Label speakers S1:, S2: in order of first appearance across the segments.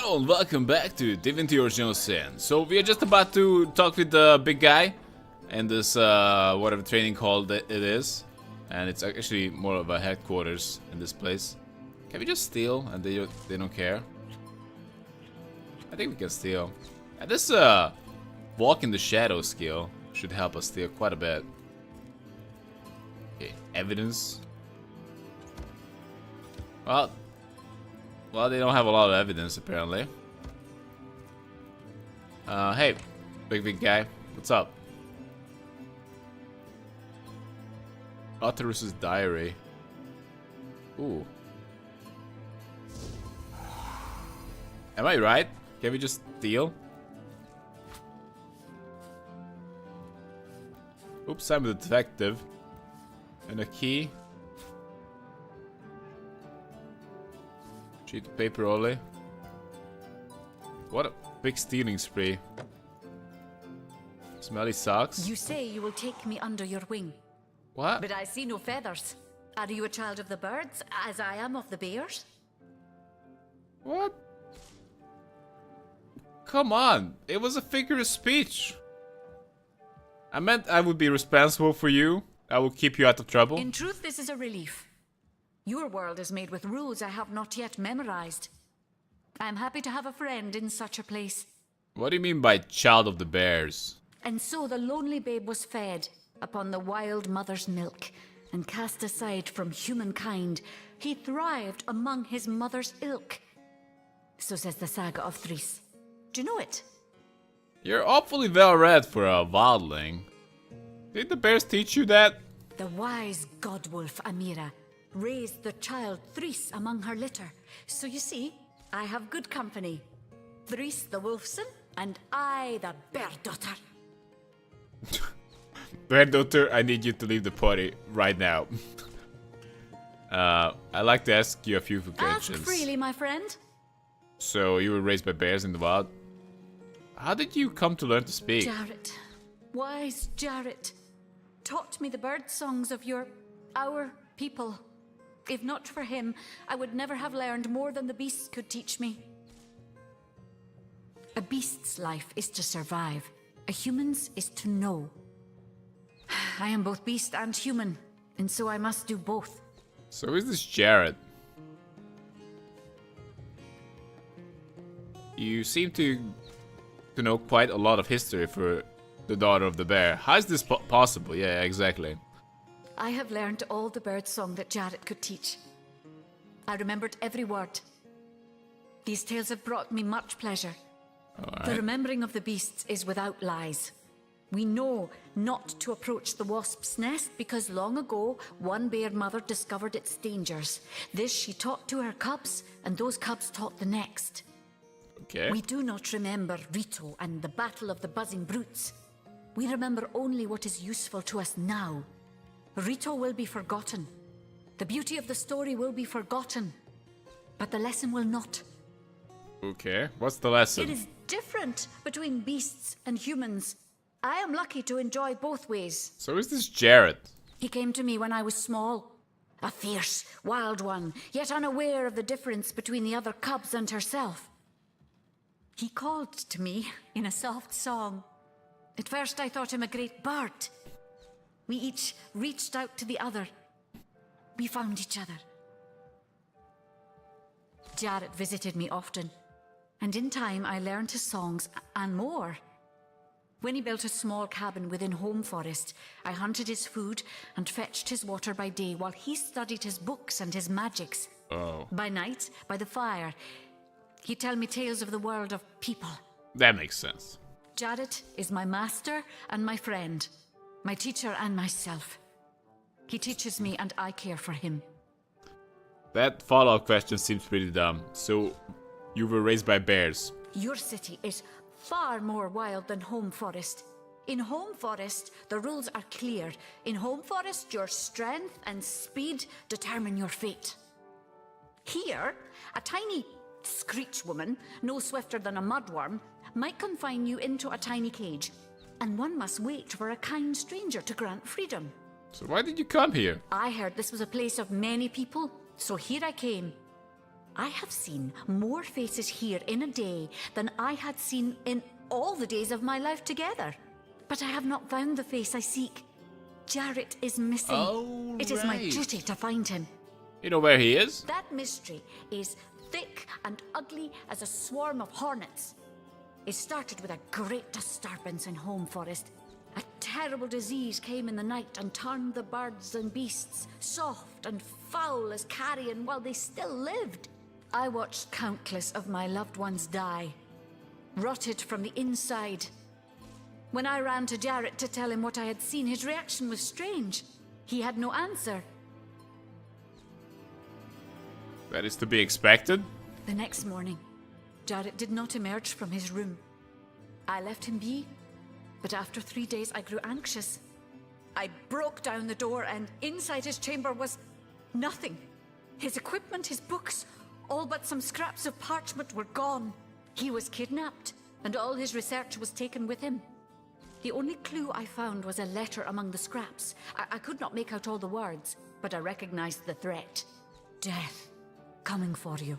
S1: Hello and welcome back to Divinity Original Sin. So we are just about to talk with the big guy and this whatever training hall it is, and it's actually more of a headquarters in this place. Can we just steal and they don't care? I think we can steal. And this walk in the shadow skill should help us steal quite a bit. Okay, evidence. Well, they don't have a lot of evidence, apparently. Hey, big guy. What's up? Otterus's diary. Ooh. Am I right? Can we just steal? Oops, I'm a detective. And a key. Sheet of paper only. What a big stealing spree. Smelly socks.
S2: You say you will take me under your wing.
S1: What?
S2: But I see no feathers. Are you a child of the birds, as I am of the bears?
S1: What? Come on. It was a figure of speech. I meant I would be responsible for you. I will keep you out of trouble.
S2: In truth, this is a relief. Your world is made with rules I have not yet memorized. I am happy to have a friend in such a place.
S1: What do you mean by child of the bears?
S2: And so the lonely babe was fed upon the wild mother's milk, and cast aside from humankind, he thrived among his mother's ilk. So says the saga of Threes. Do you know it?
S1: You're awfully well read for a wildling. Did the bears teach you that?
S2: The wise godwolf Amira raised the child Threes among her litter. So you see, I have good company. Threes the wolfson, and I the bear daughter.
S1: Bear daughter, I need you to leave the party right now. I'd like to ask you a few questions.
S2: Ask freely, my friend.
S1: So, you were raised by bears in the wild? How did you come to learn to speak?
S2: Jarrett, wise Jarrett, taught me the bird songs of our people. If not for him, I would never have learned more than the beasts could teach me. A beast's life is to survive. A human's is to know. I am both beast and human, and so I must do both.
S1: So is this Jared? You seem to know quite a lot of history for the daughter of the bear. How is this possible? Yeah, exactly.
S2: I have learned all the bird song that Jarrett could teach. I remembered every word. These tales have brought me much pleasure.
S1: Right.
S2: The remembering of the beasts is without lies. We know not to approach the wasp's nest because long ago one bear mother discovered its dangers. This she taught to her cubs, and those cubs taught the next.
S1: Okay.
S2: We do not remember Rito and the battle of the buzzing brutes. We remember only what is useful to us now. Rito will be forgotten. The beauty of the story will be forgotten. But the lesson will not.
S1: Okay, what's the lesson?
S2: It is different between beasts and humans. I am lucky to enjoy both ways.
S1: So is this Jared?
S2: He came to me when I was small. A fierce, wild one, yet unaware of the difference between the other cubs and herself. He called to me in a soft song. At first I thought him a great bird. We each reached out to the other. We found each other. Jarrett visited me often, and in time I learned his songs and more. When he built a small cabin within Home Forest, I hunted his food and fetched his water by day while he studied his books and his magics.
S1: Oh.
S2: By night, by the fire, he'd tell me tales of the world of people.
S1: That makes sense.
S2: Jarrett is my master and my friend, my teacher and myself. He teaches me and I care for him.
S1: That follow-up question seems pretty dumb. So, you were raised by bears.
S2: Your city is far more wild than Home Forest. In Home Forest, the rules are clear. In Home Forest, your strength and speed determine your fate. Here, a tiny screech woman, no swifter than a mudworm, might confine you into a tiny cage, and one must wait for a kind stranger to grant freedom.
S1: So why did you come here?
S2: I heard this was a place of many people, so here I came. I have seen more faces here in a day than I had seen in all the days of my life together. But I have not found the face I seek. Jarrett is missing.
S1: Oh,
S2: it is my duty to find him.
S1: You know where he is?
S2: That mystery is thick and ugly as a swarm of hornets. It started with a great disturbance in Home Forest. A terrible disease came in the night and turned the birds and beasts soft and foul as carrion while they still lived. I watched countless of my loved ones die, rotted from the inside. When I ran to Jarrett to tell him what I had seen, his reaction was strange. He had no answer.
S1: That is to be expected.
S2: The next morning, Jarrett did not emerge from his room. I left him be, but after 3 days I grew anxious. I broke down the door and inside his chamber was nothing. His equipment, his books, all but some scraps of parchment were gone. He was kidnapped, and all his research was taken with him. The only clue I found was a letter among the scraps. I could not make out all the words, but I recognized the threat. Death, coming for you.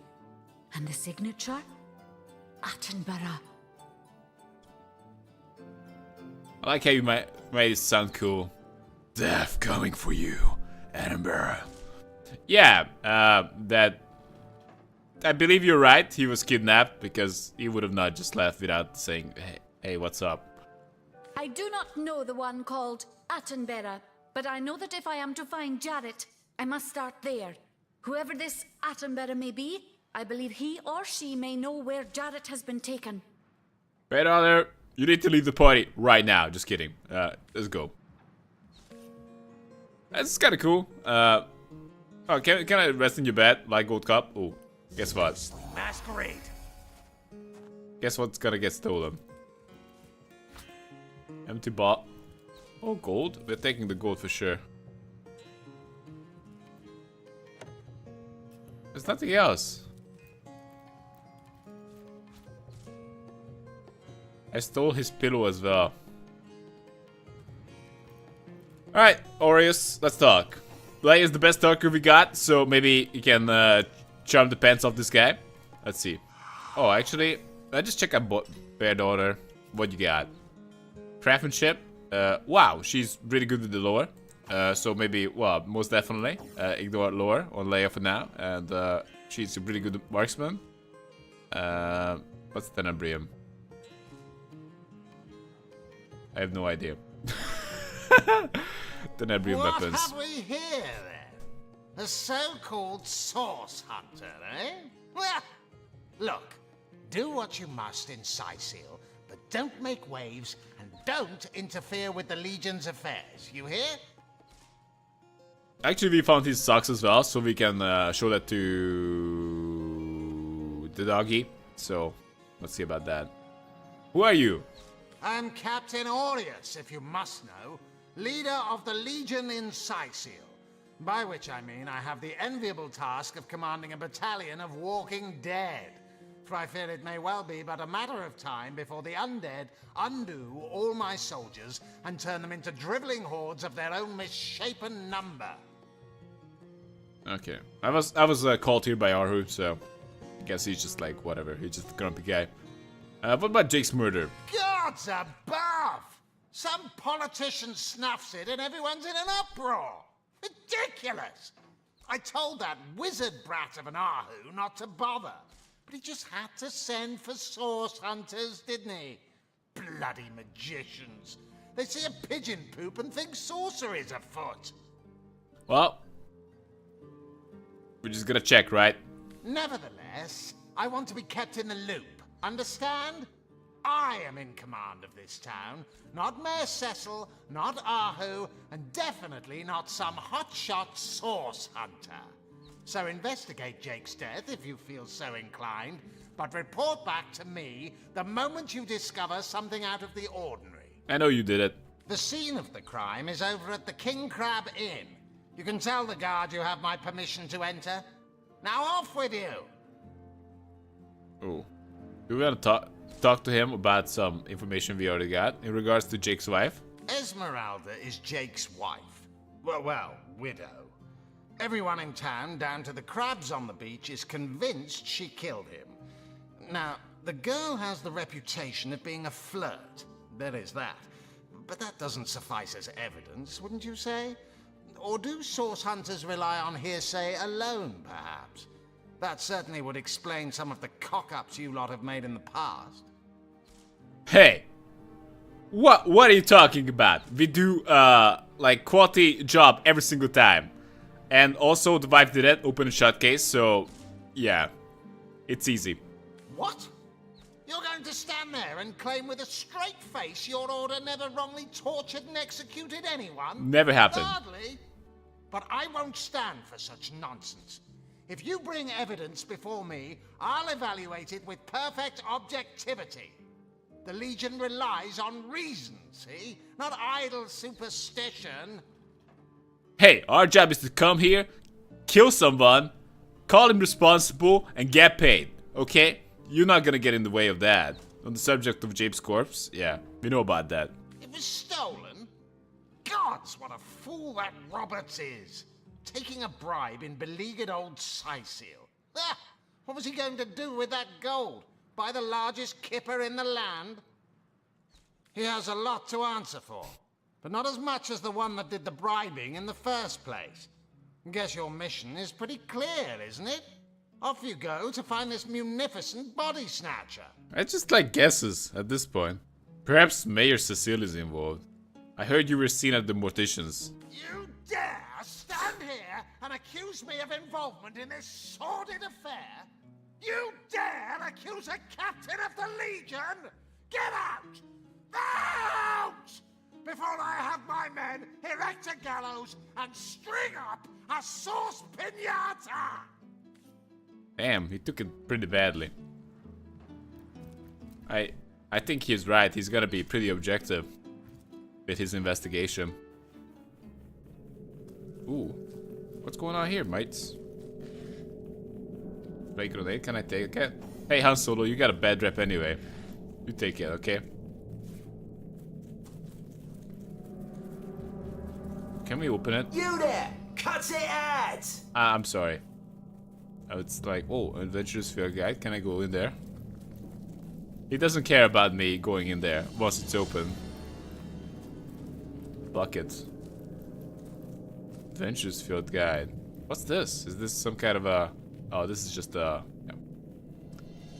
S2: And the signature? Attenborough.
S1: I like how you made it sound cool. Death coming for you, Edinburgh. Yeah, that... I believe you're right, he was kidnapped, because he would have not just left without saying, hey, what's up?
S2: I do not know the one called Attenborough, but I know that if I am to find Jarrett, I must start there. Whoever this Attenborough may be, I believe he or she may know where Jarrett has been taken.
S1: Wait, Honor, you need to leave the party right now. Just kidding. Let's go. That's kind of cool. Oh, can I rest in your bed like Gold Cup? Oh, guess what?
S3: Masquerade.
S1: Guess what's gonna get stolen? Empty bot. Oh, gold. We're taking the gold for sure. There's nothing else. I stole his pillow as well. Alright, Aureus, let's talk. Blay is the best talker we got, so maybe you can charm the pants off this guy. Let's see. Oh, actually, let's just check out Bear Daughter. What you got? Craftsmanship. Wow, she's really good with the lore. So maybe, well, most definitely ignore lore on Leia for now. And she's a really good marksman. What's Tenebrium? I have no idea. Tenebrium weapons.
S3: What have we here then? A so-called source hunter, eh? Well, look, do what you must in Sicil, but don't make waves and don't interfere with the Legion's affairs. You hear?
S1: Actually, we found his socks as well, so we can show that to the doggy. So, let's see about that. Who are you?
S3: I'm Captain Aureus, if you must know, leader of the Legion in Sicil. By which I mean I have the enviable task of commanding a battalion of walking dead. For I fear it may well be but a matter of time before the undead undo all my soldiers and turn them into dribbling hordes of their own misshapen number.
S1: Okay. I was called here by Arhu, so I guess he's just like, whatever. He's just a grumpy guy. What about Jake's murder?
S3: Gods above! Some politician snuffs it and everyone's in an uproar. Ridiculous! I told that wizard brat of an Ahu not to bother. But he just had to send for source hunters, didn't he? Bloody magicians. They see a pigeon poop and think sorcery's afoot.
S1: Well, we're just gonna check, right?
S3: Nevertheless, I want to be kept in the loop. Understand? I am in command of this town, not Mayor Cecil, not Ahu, and definitely not some hotshot source hunter. So investigate Jake's death if you feel so inclined, but report back to me the moment you discover something out of the ordinary.
S1: I know you did it.
S3: The scene of the crime is over at the King Crab Inn. You can tell the guard you have my permission to enter. Now off with you!
S1: Oh. Do we want to talk to him about some information we already got in regards to Jake's wife?
S3: Esmeralda is Jake's wife. Well, widow. Everyone in town, down to the crabs on the beach, is convinced she killed him. Now, the girl has the reputation of being a flirt. There is that. But that doesn't suffice as evidence, wouldn't you say? Or do source hunters rely on hearsay alone, perhaps? That certainly would explain some of the cock-ups you lot have made in the past.
S1: Hey! What are you talking about? We do, like, quality job every single time. And also, the wife did it, open and shut case, so, yeah. It's easy.
S3: What? You're going to stand there and claim with a straight face your order never wrongly tortured and executed anyone?
S1: Never happened.
S3: Hardly. But I won't stand for such nonsense. If you bring evidence before me, I'll evaluate it with perfect objectivity. The Legion relies on reason, see? Not idle superstition.
S1: Hey, our job is to come here, kill someone, call him responsible, and get paid, okay? You're not gonna get in the way of that. On the subject of James' corpse, yeah, we know about that.
S3: It was stolen? Gods, what a fool that Roberts is. Taking a bribe in beleaguered old Sicil. Ah, what was he going to do with that gold? Buy the largest kipper in the land? He has a lot to answer for. But not as much as the one that did the bribing in the first place. Guess your mission is pretty clear, isn't it? Off you go to find this munificent body snatcher.
S1: I just like guesses at this point. Perhaps Mayor Cecile is involved. I heard you were seen at the morticians.
S3: You dare stand here and accuse me of involvement in this sordid affair? You dare accuse a captain of the Legion? Get out! Out! Before I have my men erect a gallows and string up a sauce pinata!
S1: Damn, he took it pretty badly. I think he's right. He's gonna be pretty objective with his investigation. Ooh. What's going on here, mates? Fake grenade, can I take it? Hey, Han Solo, you got a bad rep anyway. You take it, okay? Can we open it?
S4: You there! Cut it out!
S1: I'm sorry. Oh, it's like, oh, adventurous field guide. Can I go in there? He doesn't care about me going in there once it's open. Bucket. Adventurous field guide. What's this? Is this some kind of a... Oh, this is just a... Yeah.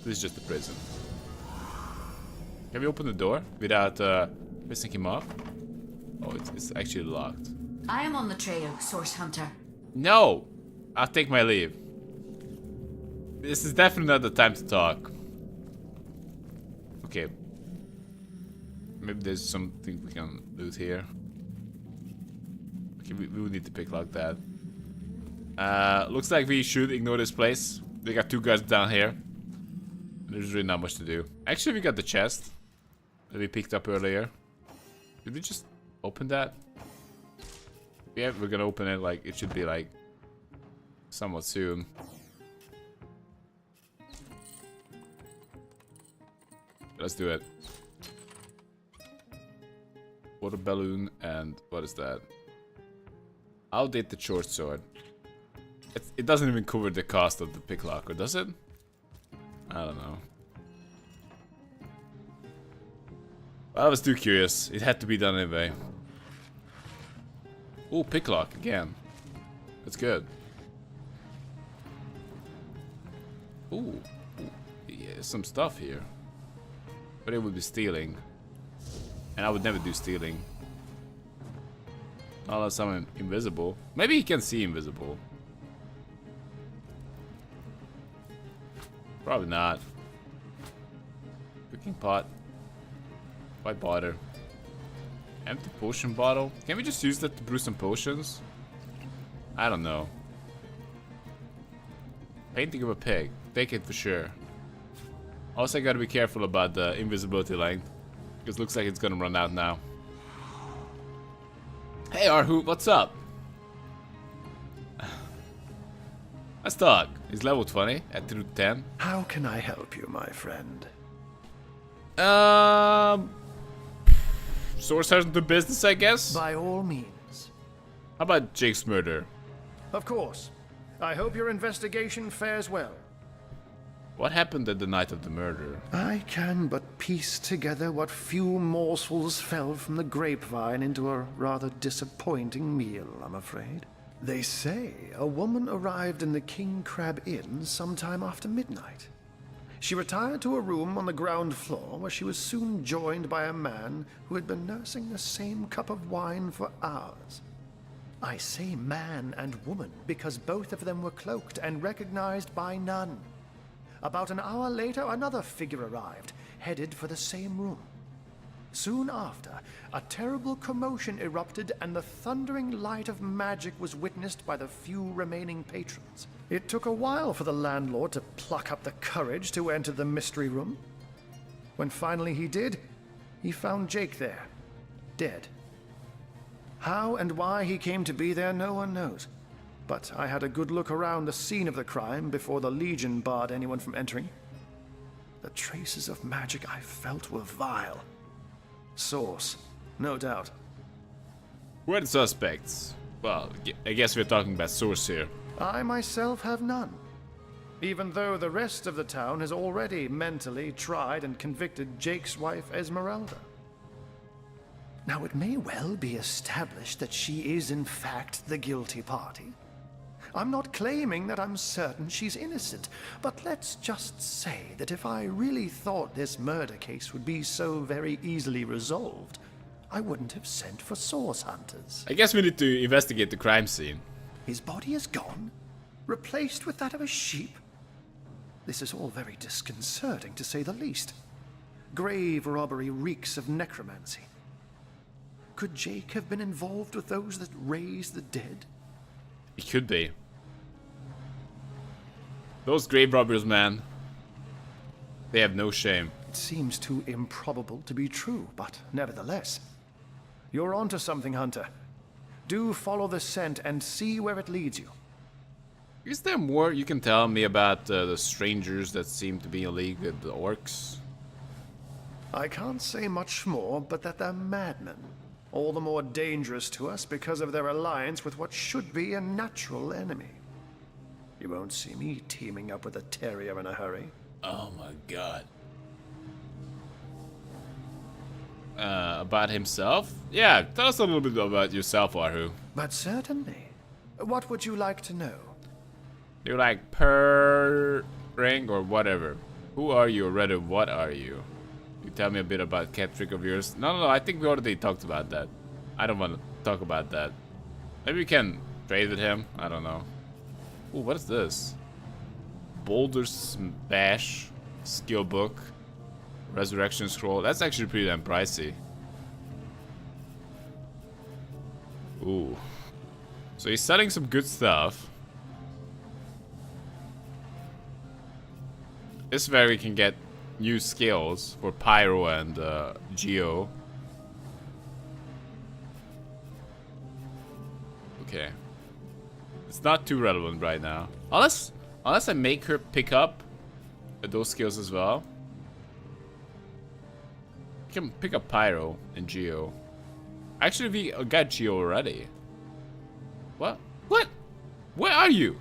S1: This is just a prison. Can we open the door without pissing him off? Oh, it's actually locked.
S2: I am on the trail, Source Hunter.
S1: No! I'll take my leave. This is definitely not the time to talk. Okay. Maybe there's something we can loot here. Okay, we would need to pick lock that. Looks like we should ignore this place. They got two guards down here. There's really not much to do. Actually, we got the chest that we picked up earlier. Did we just open that? Yeah, we're gonna open it. Like, it should be like somewhat soon. Let's do it. Water balloon and what is that? Outdated short sword. It doesn't even cover the cost of the picklocker, does it? I don't know. I was too curious. It had to be done anyway. Oh, picklock again. That's good. Ooh, yeah, some stuff here. But it would be stealing. And I would never do stealing. Not unless I'm invisible. Maybe he can see invisible. Probably not. Cooking pot. Why bother? Empty potion bottle. Can we just use that to brew some potions? I don't know. Painting of a pig. Take it for sure. Also, I gotta be careful about the invisibility length. Because it looks like it's gonna run out now. Hey Arhu, what's up? Let's talk. He's level 20 at through 10.
S5: How can I help you, my friend?
S1: Source has into business, I guess.
S5: By all means.
S1: How about Jake's murder?
S5: Of course. I hope your investigation fares well.
S1: What happened at the night of the murder?
S5: I can but piece together what few morsels fell from the grapevine into a rather disappointing meal, I'm afraid. They say a woman arrived in the King Crab Inn sometime after midnight. She retired to a room on the ground floor where she was soon joined by a man who had been nursing the same cup of wine for hours. I say man and woman because both of them were cloaked and recognized by none. About an hour later, another figure arrived, headed for the same room. Soon after, a terrible commotion erupted and the thundering light of magic was witnessed by the few remaining patrons. It took a while for the landlord to pluck up the courage to enter the mystery room. When finally he did, he found Jake there, dead. How and why he came to be there, no one knows. But I had a good look around the scene of the crime before the Legion barred anyone from entering. The traces of magic I felt were vile. Source, no doubt.
S1: Who are the suspects? Well, I guess we're talking about source here.
S5: I myself have none. Even though the rest of the town has already mentally tried and convicted Jake's wife Esmeralda. Now, it may well be established that she is in fact the guilty party. I'm not claiming that I'm certain she's innocent, but let's just say that if I really thought this murder case would be so very easily resolved, I wouldn't have sent for source hunters.
S1: I guess we need to investigate the crime scene.
S5: His body is gone, replaced with that of a sheep. This is all very disconcerting, to say the least. Grave robbery reeks of necromancy. Could Jake have been involved with those that raise the dead?
S1: It could be. Those grave robbers, man. They have no shame.
S5: It seems too improbable to be true, but nevertheless. You're onto something, Hunter. Do follow the scent and see where it leads you.
S1: Is there more you can tell me about the strangers that seem to be in league with the orcs?
S5: I can't say much more, but that they're madmen. All the more dangerous to us because of their alliance with what should be a natural enemy. You won't see me teaming up with a terrier in a hurry.
S1: Oh my god. About himself? Yeah, tell us a little bit about yourself, Arhu.
S5: But certainly. What would you like to know?
S1: You're like purring or whatever. Who are you, or rather, what are you? You tell me a bit about cat trick of yours. No, I think we already talked about that. I don't want to talk about that. Maybe we can trade with him. I don't know. Ooh, what is this? Boulder Smash skill book. Resurrection scroll. That's actually pretty damn pricey. Ooh. So he's selling some good stuff. This is where we can get new skills for Pyro and Geo. Okay. It's not too relevant right now. Unless I make her pick up those skills as well. You can pick up Pyro and Geo. Actually, we got Geo already. What? What? Where are you?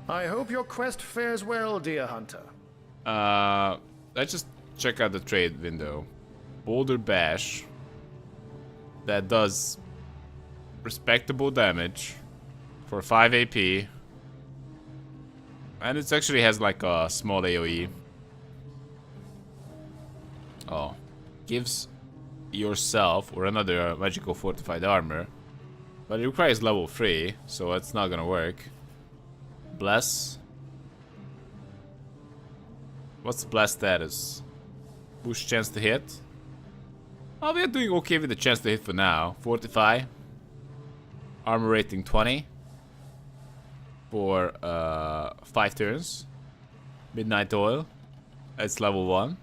S5: I hope your quest fares well, dear hunter.
S1: Let's just check out the trade window. Boulder Bash. That does respectable damage for 5 AP. And it actually has like a small AoE. Oh. Gives yourself or another magical fortified armor. But it requires level 3, so it's not gonna work. Bless. What's the bless status? Boost chance to hit. Oh, we are doing okay with the chance to hit for now. Fortify. Armor rating 20. For 5 turns. Midnight Oil. That's level 1.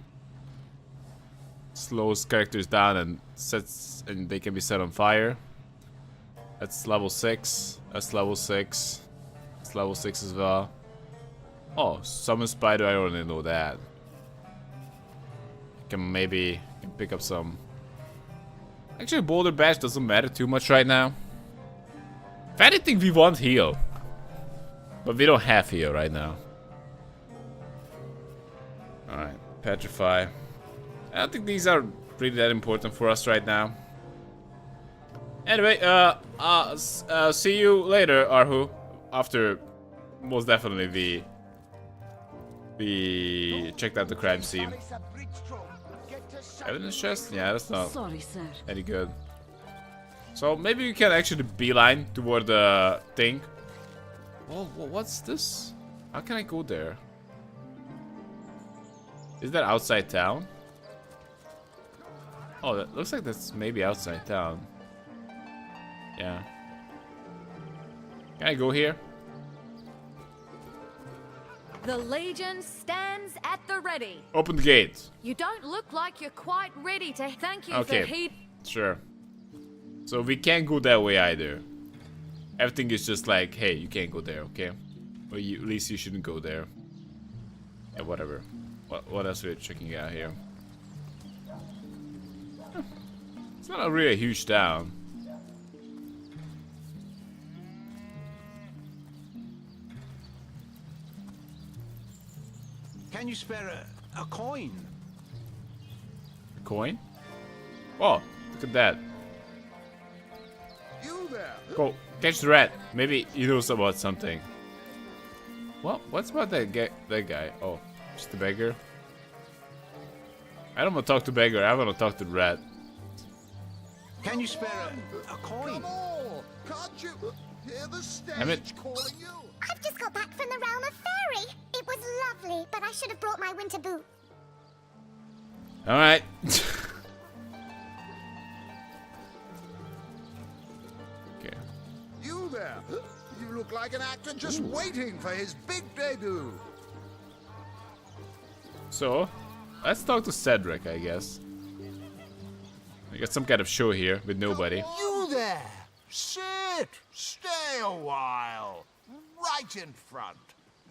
S1: Slows characters down and they can be set on fire. That's level 6. That's level 6. It's level 6 as well. Oh, summon spider, I already know that. Can maybe pick up some Actually, Boulder Bash doesn't matter too much right now. If anything, we want heal. But we don't have heal right now. Alright, Petrify. I don't think these are really that important for us right now. Anyway, see you later, Arhu. After, most definitely, we checked out the crime scene. Evidence chest? Yeah, that's not any good. So maybe we can actually beeline toward the thing. Well, what's this? How can I go there? Is that outside town? Oh, that looks like that's maybe outside town. Yeah. Can I go here?
S6: The Legion stands at the ready.
S1: Open the gate.
S6: You don't look like you're quite ready to thank you
S1: Okay,
S6: for heed.
S1: sure. So we can't go that way either. Everything is just like, hey, you can't go there, okay? Or at least you shouldn't go there. Yeah, whatever. What else are we checking out here? It's not really a huge town.
S7: Can you spare a coin?
S1: A coin? Oh, look at that.
S7: You there?
S1: Go, catch the rat. Maybe he knows about something. What? What's about that guy? Oh, just the beggar. I don't want to talk to beggar. I want to talk to the rat.
S7: Can you spare a coin?
S3: Can't you hear the
S1: Damn it.
S3: stage calling you?
S8: I've just got back from the realm of fairy. It was lovely, but I should have brought my winter boot.
S1: All right. Okay.
S3: You there? You look like an actor just waiting for his big debut.
S1: So, let's talk to Cedric, I guess. We got some kind of show here with nobody.
S3: You there? Sit. Stay a while. Right in front.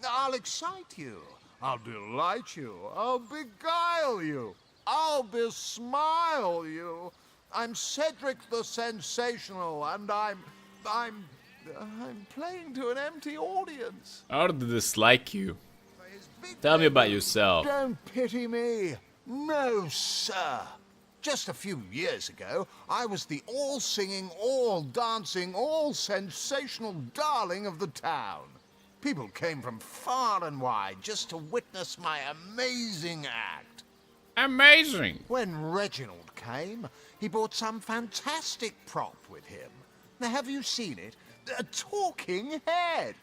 S3: I'll excite you. I'll delight you. I'll beguile you. I'll besmile you. I'm Cedric the Sensational, and I'm playing to an empty audience.
S1: How did this like you? Tell me about yourself.
S3: Don't pity me. No, sir. Just a few years ago, I was the all-singing, all-dancing, all-sensational darling of the town. People came from far and wide just to witness my amazing act.
S1: Amazing.
S3: When Reginald came, he brought some fantastic prop with him. Now, have you seen it? A talking head.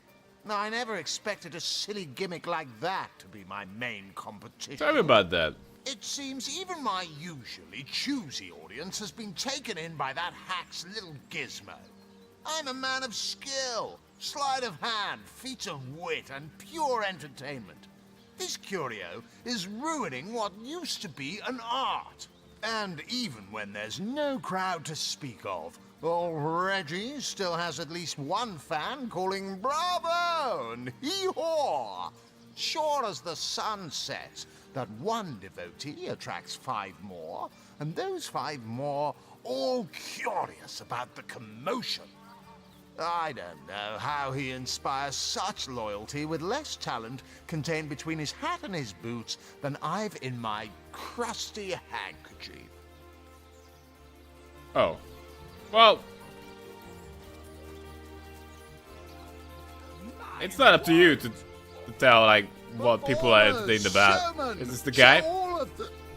S3: Now, I never expected a silly gimmick like that to be my main competition.
S1: Tell me about that.
S3: It seems even my usually choosy audience has been taken in by that hack's little gizmo. I'm a man of skill, sleight of hand, feats of wit, and pure entertainment. This curio is ruining what used to be an art. And even when there's no crowd to speak of, old Reggie still has at least one fan calling bravo and hee-haw. Sure as the sun sets, that one devotee attracts 5 more, and those 5 more all curious about the commotion. I don't know how he inspires such loyalty with less talent contained between his hat and his boots than I've in my crusty handkerchief.
S1: Oh. Well. It's not up to you to tell, like, what people are entertained about. Is this the guy?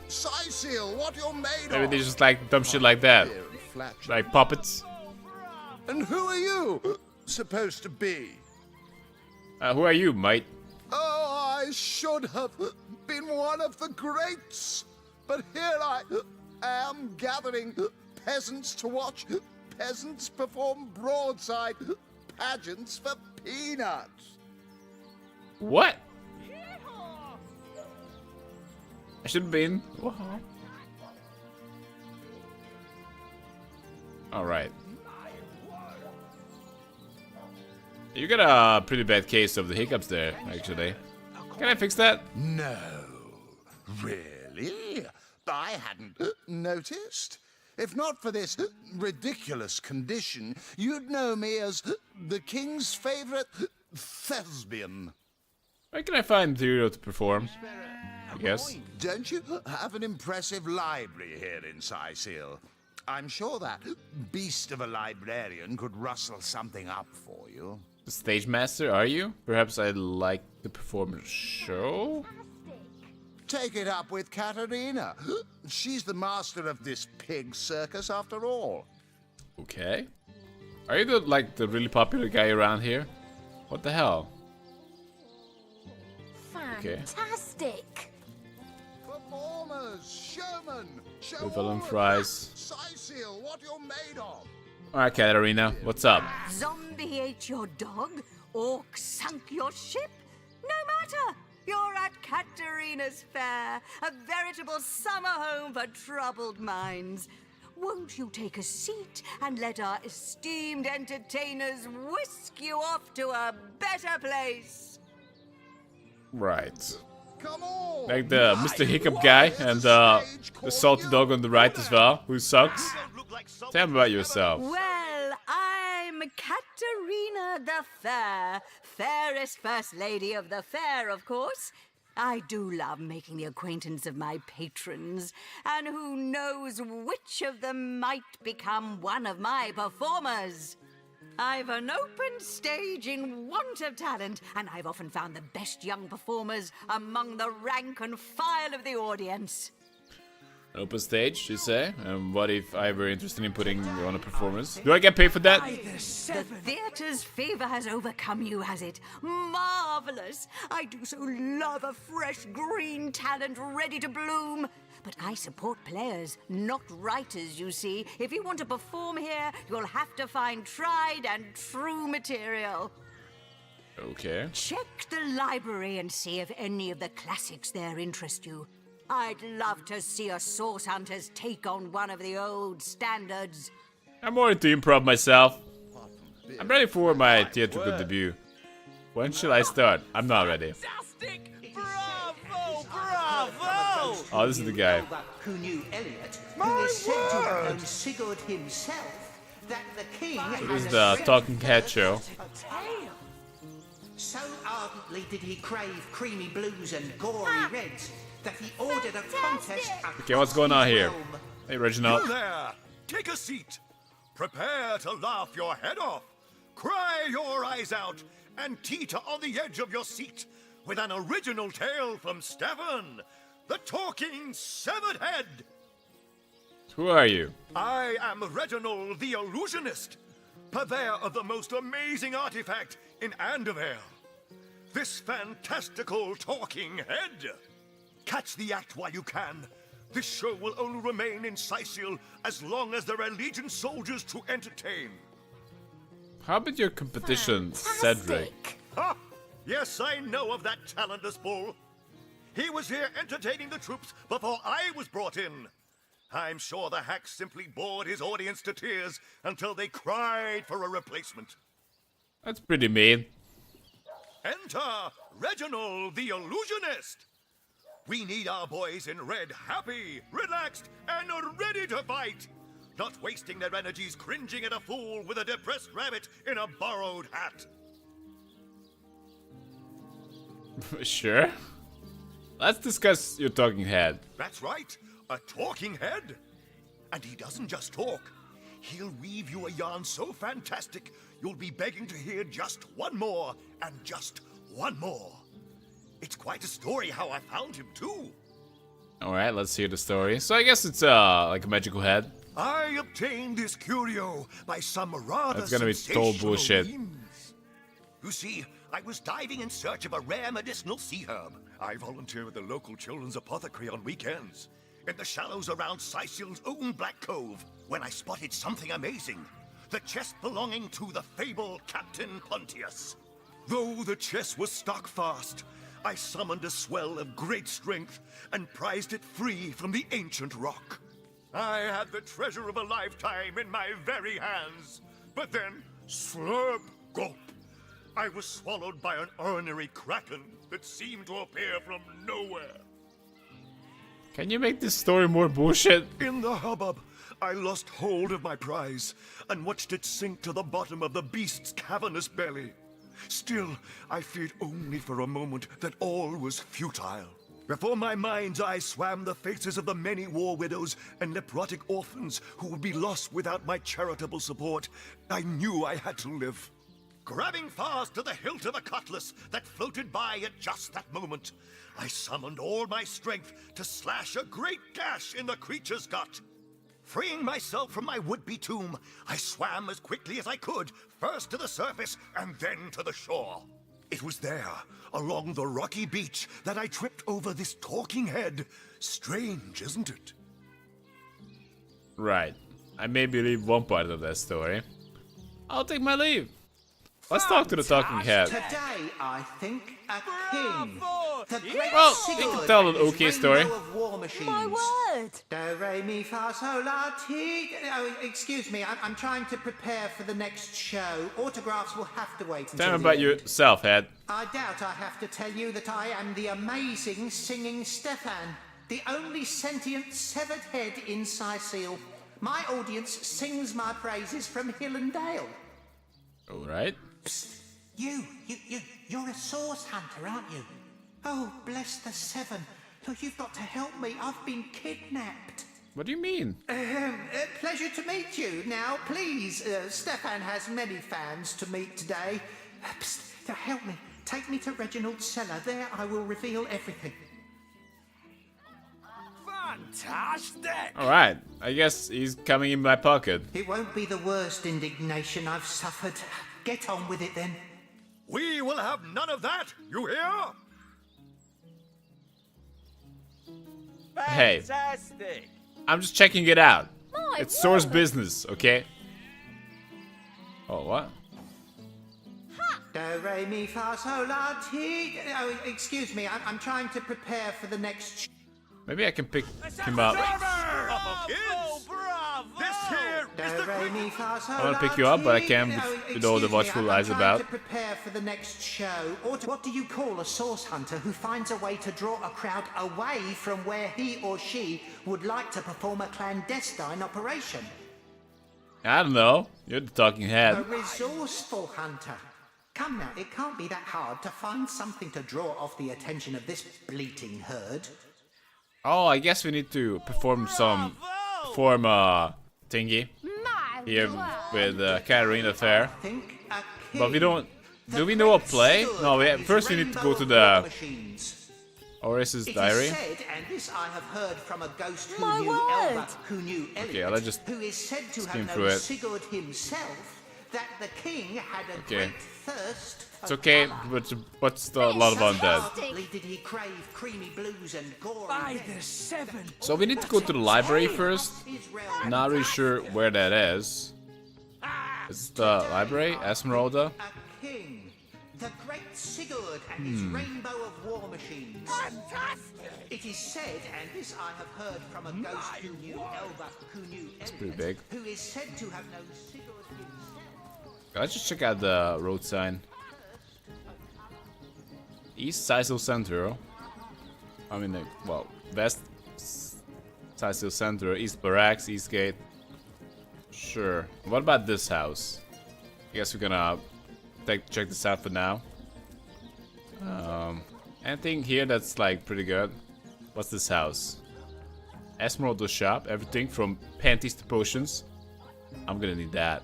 S3: Sicil, what you're made
S1: Maybe
S3: of.
S1: they just like dumb shit like that. Like puppets.
S3: And who are you supposed to be?
S1: Who are you, mate?
S3: Oh, I should have been one of the greats. But here I am gathering peasants to watch peasants perform broadside pageants for peanuts.
S1: What? I should have been. Alright. You got a pretty bad case of the hiccups there, actually. Can I fix that?
S3: No, really? I hadn't noticed.
S7: If not for this ridiculous condition, you'd know me as the king's favorite thespian.
S1: Where can I find material to perform? I guess.
S7: Don't you have an impressive library here in Sicil? I'm sure that beast of a librarian could rustle something up for you.
S1: The stage master, are you? Perhaps I'd like to perform a show?
S7: Take it up with Katerina. She's the master of this pig circus after all.
S1: Okay. Are you the really popular guy around here? What the hell? Okay.
S6: Fantastic!
S7: Performers, showmen, show
S1: With Ellen
S7: all of
S1: Fries.
S7: that. Sicil, what you're made of.
S1: Alright, Katarina, what's up?
S9: Zombie ate your dog? Orc sunk your ship? No matter! You're at Katerina's Fair, a veritable summer home for troubled minds. Won't you take a seat and let our esteemed entertainers whisk you off to a better place?
S1: Right.
S7: Come on.
S1: Like the Mr. Hiccup guy and the salty dog on the right as well, who sucks. Tell me about yourself.
S9: Well, I'm Katerina the Fair, fairest first lady of the fair, of course. I do love making the acquaintance of my patrons, and who knows which of them might become one of my performers. I've an open stage in want of talent, and I've often found the best young performers among the rank and file of the audience.
S1: Open stage, you say? And what if I were interested in putting you on a performance? Do I get paid for that?
S9: The theatre's favor has overcome you, has it? Marvelous! I do so love a fresh green talent ready to bloom. But I support players, not writers, you see. If you want to perform here, you'll have to find tried and true material.
S1: Okay.
S9: Check the library and see if any of the classics there interest you. I'd love to see a Source Hunters take on one of the old standards.
S1: I'm more into improv myself. I'm ready for my theatrical debut. When shall I start? I'm not ready.
S4: Fantastic! Bravo! Bravo!
S1: Oh, this is the guy.
S10: Who knew Elliot, who is said to have known Sigurd himself, that the king
S1: This is
S10: had
S1: the Talking Head show.
S10: so ardently did he crave creamy blues and gory reds that he ordered a contest
S1: Okay, what's going on here?
S10: Rome.
S1: Hey, Reginald.
S11: You there! Take a seat. Prepare to laugh your head off, cry your eyes out, and teeter on the edge of your seat with an original tale from Stefan, the talking severed head.
S1: Who are you?
S11: I am Reginald the Illusionist, purveyor of the most amazing artifact in Andevale. This fantastical talking head. Catch the act while you can. This show will only remain in Sicil as long as there are Legion soldiers to entertain.
S1: How about your competition, Cedric?
S11: Ha! Yes, I know of that talentless bull. He was here entertaining the troops before I was brought in. I'm sure the hack simply bored his audience to tears until they cried for a replacement.
S1: That's pretty mean.
S11: Enter Reginald the Illusionist. We need our boys in red happy, relaxed, and ready to fight. Not wasting their energies cringing at a fool with a depressed rabbit in a borrowed hat.
S1: Sure. Let's discuss your talking head.
S11: That's right, a talking head. And he doesn't just talk. He'll weave you a yarn so fantastic, you'll be begging to hear just one more, and just one more. It's quite a story how I found him, too.
S1: Alright, let's hear the story. So I guess it's like a magical head.
S11: I obtained this curio by some rather
S1: That's gonna be total
S11: sensational
S1: bullshit.
S11: means. You see, I was diving in search of a rare medicinal sea herb. I volunteer at the local children's apothecary on weekends, in the shallows around Sicil's own Black Cove, when I spotted something amazing. The chest belonging to the fabled Captain Pontius. Though the chest was stuck fast, I summoned a swell of great strength and prized it free from the ancient rock. I had the treasure of a lifetime in my very hands. But then, slurp, gulp, I was swallowed by an ornery kraken that seemed to appear from nowhere.
S1: Can you make this story more bullshit?
S11: In the hubbub, I lost hold of my prize and watched it sink to the bottom of the beast's cavernous belly. Still, I feared only for a moment that all was futile. Before my mind's eye swam the faces of the many war widows and leprotic orphans who would be lost without my charitable support. I knew I had to live. Grabbing fast to the hilt of a cutlass that floated by at just that moment, I summoned all my strength to slash a great gash in the creature's gut. Freeing myself from my would-be tomb, I swam as quickly as I could, first to the surface and then to the shore. It was there, along the rocky beach, that I tripped over this talking head. Strange, isn't it?
S1: Right. I may believe one part of that story. I'll take my leave. Let's talk to the talking head.
S10: Today, I think, a king. The great
S1: Well,
S10: Sigurd
S1: you can tell an
S10: and his
S1: okay story.
S10: rainbow of war machines.
S6: My word!
S10: Do, re, mi, fa, sol, la, ti. Oh, excuse me, I'm trying to prepare for the next show. Autographs will have to wait until
S1: Tell me
S10: the
S1: about
S10: end.
S1: yourself, head.
S10: I doubt I have to tell you that I am the amazing singing Stefan, the only sentient severed head in Sicil. My audience sings my praises from hill and dale.
S1: Alright.
S10: Psst. You're a source hunter, aren't you? Oh, bless the seven. Look, you've got to help me. I've been kidnapped.
S1: What do you mean?
S10: Pleasure to meet you. Now, please, Stefan has many fans to meet today. Psst, help me. Take me to Reginald's cellar. There I will reveal everything.
S4: Fantastic!
S1: Alright. I guess he's coming in my pocket.
S10: It won't be the worst indignation I've suffered. Get on with it then.
S11: We will have none of that, you hear?
S1: Hey.
S4: Fantastic!
S1: I'm just checking it out.
S6: My
S1: It's source
S6: word.
S1: business, okay? Oh, what?
S10: Do, re, mi, fa, sol, la, ti. Oh, excuse me, I'm trying to prepare for the next.
S1: Maybe I can pick him up.
S4: Bravo!
S11: Kids!
S4: Bravo!
S11: This here is
S10: Do,
S11: the
S10: re, mi, fa, sol,
S1: I wanna
S10: la,
S1: pick you up, but I
S10: ti.
S1: can't with all the
S10: excuse me,
S1: watchful eyes
S10: I'm
S1: about.
S10: trying to prepare for the next show. What do you call a source hunter who finds a way to draw a crowd away from where he or she would like to perform a clandestine operation?
S1: I don't know. You're the talking
S10: A
S1: head.
S10: resourceful hunter. Come now, it can't be that hard to find something to draw off the attention of this bleating herd.
S1: Oh, I guess we need to perform thingy
S6: My
S1: here
S6: word!
S1: with Katarina Fair.
S10: Think a king.
S1: But we don't.
S10: The
S1: Do we know a
S10: great
S1: play?
S10: Sigurd
S1: No,
S10: and his
S1: first we need to go to
S10: rainbow of war
S1: the
S10: machines.
S1: Oris's
S10: It is
S1: diary.
S10: said, and this I have heard from a ghost who
S6: My
S10: knew
S6: word.
S10: Elba, who knew Elliot,
S1: Okay, let's just
S10: who is said to
S1: skim
S10: have
S1: through
S10: known
S1: it.
S10: Sigurd himself, that the king had a
S1: Okay.
S10: great thirst.
S1: It's okay, but what's the lot of undead?
S10: Ardently did he crave creamy blues and gory
S4: By
S10: reds.
S4: the seven!
S1: So we need to go to the library first.
S10: His realm
S1: Not really sure where that is. Is it the library? Esmeralda?
S10: a king, the great Sigurd and his rainbow of war machines.
S4: Fantastic!
S10: It is said, and this I have heard from a ghost who knew Elba, who knew
S1: pretty
S10: Elliot,
S1: big.
S10: who is said to have known Sigurd himself.
S1: Let's just check out the road sign. East Sicil Center. I mean, well, West Sicil Center, East Barracks, East Gate. Sure. What about this house? I guess we're gonna check this out for now. Anything here that's like pretty good? What's this house? Esmeralda shop. Everything from panties to potions. I'm gonna need that.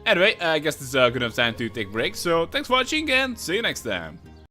S1: Anyway, I guess this is a good enough time to take a break. So thanks for watching and see you next time.